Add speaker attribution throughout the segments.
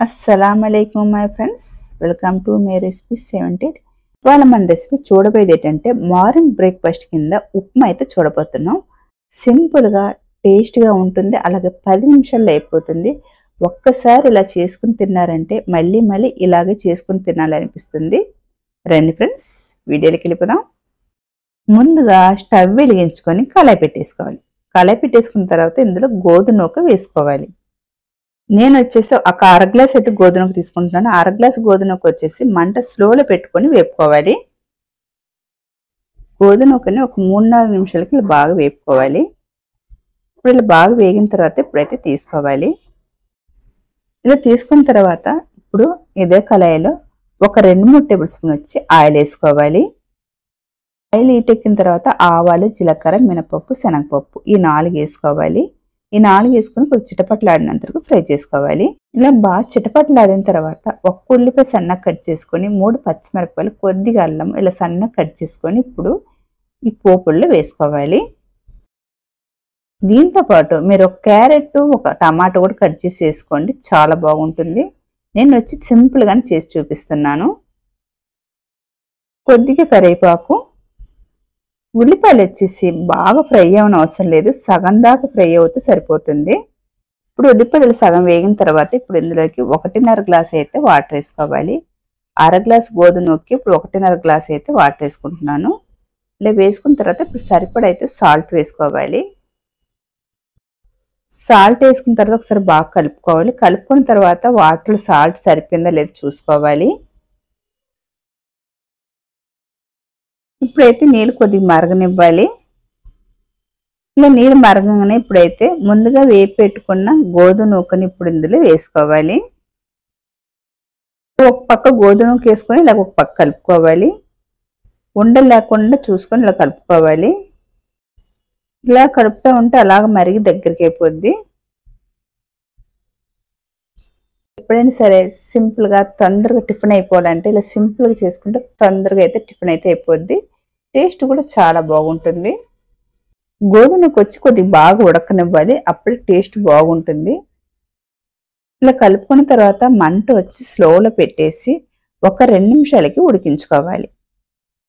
Speaker 1: అస్సలాముఅలైకుం my friends, welcome to my recipe 70. ఇవాళ మన recipe చూడబోయేది ఏంటంటే మార్నింగ్ బ్రేక్ఫాస్ట్ కింద ఉప్మా అయితే చూడబోతున్నాం. సింపుల్గా టేస్ట్గా ఉంటుంది, అలాగే 10 నిమిషాల్లో అయిపోతుంది. ఒక్కసారి ఇలా చేసుకుని తిన్నారంటే మళ్ళీ మళ్ళీ ఇలాగే చేసుకుని తినాలనిపిస్తుంది. రండి ఫ్రెండ్స్, వీడియోలోకి వెళ్ళిపోదాం. ముందుగా స్టవ్ వెలిగించుకొని కళాయి పెట్టేసుకోవాలి. కళాయి పెట్టేసుకున్న తర్వాత ఇందులో గోధుమ నూక వేసుకోవాలి. నేను వచ్చేసి ఒక అర గ్లాస్ అయితే గోధుమకు తీసుకుంటున్నాను. అర గ్లాస్ గోధుమకు వచ్చేసి మంట స్లోలో పెట్టుకొని వేపుకోవాలి. గోధుమకని ఒక 3-4 నిమిషాలకి ఇలా బాగా వేపుకోవాలి. ఇప్పుడు ఇలా బాగా వేగిన తర్వాత ఇప్పుడైతే తీసుకోవాలి. ఇలా తీసుకున్న తర్వాత ఇప్పుడు ఇదే కళాయిలో ఒక 2-3 టేబుల్ స్పూన్ వచ్చి ఆయిల్ వేసుకోవాలి. ఆయిల్ హీటెక్కిన తర్వాత ఆవాలు, జీలకర్ర, మినపప్పు, శనగపప్పు ఈ 4 వేసుకోవాలి. ఈ 4 వేసుకొని కొంచెం చిటపట్లాడినంత వరకు ఫ్రై చేసుకోవాలి. ఇలా బాగా చిటపట్లాడిన తర్వాత ఒక ఉల్లిపాయ సన్నగా కట్ చేసుకొని 3 పచ్చిమిరపకాయలు, కొద్దిగా అల్లం ఇలా సన్నగా కట్ చేసుకొని ఇప్పుడు ఈ పోపుల్లో వేసుకోవాలి. దీంతో పాటు మీరు ఒక క్యారెట్, ఒక టమాటో కూడా కట్ చేసి వేసుకోండి, చాలా బాగుంటుంది. నేను వచ్చి సింపుల్గానే చేసి చూపిస్తున్నాను. కొద్దిగా కరివేపాకు, ఉల్లిపాయలు వచ్చేసి బాగా ఫ్రై అవ్వని అవసరం లేదు, సగం దాకా ఫ్రై అవుతే సరిపోతుంది. ఇప్పుడు ఉల్లిపాయలు సగం వేగిన తర్వాత ఇప్పుడు ఇందులోకి 1.5 గ్లాస్ అయితే వాటర్ వేసుకోవాలి. అర గ్లాస్ గోధుమకి ఇప్పుడు 1.5 గ్లాస్ అయితే వాటర్ వేసుకుంటున్నాను. ఇలా వేసుకున్న తర్వాత ఇప్పుడు సరిపడా అయితే సాల్ట్ వేసుకోవాలి. సాల్ట్ వేసుకున్న తర్వాత ఒకసారి బాగా కలుపుకోవాలి. కలుపుకున్న తర్వాత వాటర్ సాల్ట్ సరిపోయిందా లేదో చూసుకోవాలి. ఇప్పుడైతే నీళ్ళు కొద్దిగా మరగనివ్వాలి. ఇలా నీళ్ళు మరగగానే ఇప్పుడైతే ముందుగా వేపి పెట్టుకున్న గోధుమ నూకని ఇప్పుడు ఇందులో వేసుకోవాలి. ఒక పక్క గోధుమ నూక వేసుకొని ఇలా ఒక పక్క కలుపుకోవాలి. ఉండలు లేకుండా చూసుకొని ఇలా కలుపుకోవాలి. ఇలా కలుపుతూ ఉంటే అలాగ మరిగి దగ్గరికి అయిపోద్ది. ఎప్పుడైనా సరే సింపుల్గా తొందరగా టిఫిన్ అయిపోవాలంటే ఇలా సింపుల్గా చేసుకుంటే తొందరగా అయితే టిఫిన్ అయితే అయిపోద్ది. టేస్ట్ కూడా చాలా బాగుంటుంది. గోధుమకు వచ్చి కొద్దిగా బాగా ఉడకనివ్వాలి, అప్పుడు టేస్ట్ బాగుంటుంది. ఇలా కలుపుకున్న తర్వాత మంట వచ్చి స్లోలో పెట్టేసి ఒక 2 నిమిషాలకి ఉడికించుకోవాలి.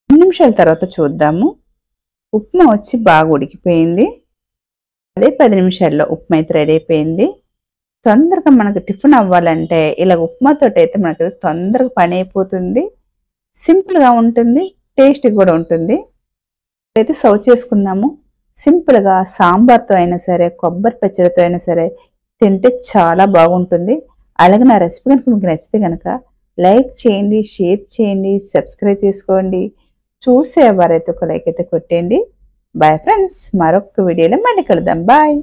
Speaker 1: 2 నిమిషాల తర్వాత చూద్దాము. ఉప్మా వచ్చి బాగా ఉడికిపోయింది. అదే 10 నిమిషాల్లో ఉప్మా అయితే రెడీ అయిపోయింది. తొందరగా మనకు టిఫిన్ అవ్వాలంటే ఇలా ఉప్మాతో అయితే మనకు తొందరగా పని అయిపోతుంది. సింపుల్గా ఉంటుంది, టేస్ట్ కూడా ఉంటుంది. అయితే సర్వ్ చేసుకుందాము. సింపుల్గా సాంబార్తో అయినా సరే, కొబ్బరి పచ్చడితో అయినా సరే తింటే చాలా బాగుంటుంది. అలాగే నా రెసిపీ కనుక మీకు నచ్చితే కనుక లైక్ చేయండి, షేర్ చేయండి, సబ్స్క్రైబ్ చేసుకోండి. చూసే వారైతే ఒక లైక్ అయితే కొట్టేయండి. బాయ్ ఫ్రెండ్స్, మరొక వీడియోలో మళ్ళీ కలుద్దాం. బాయ్.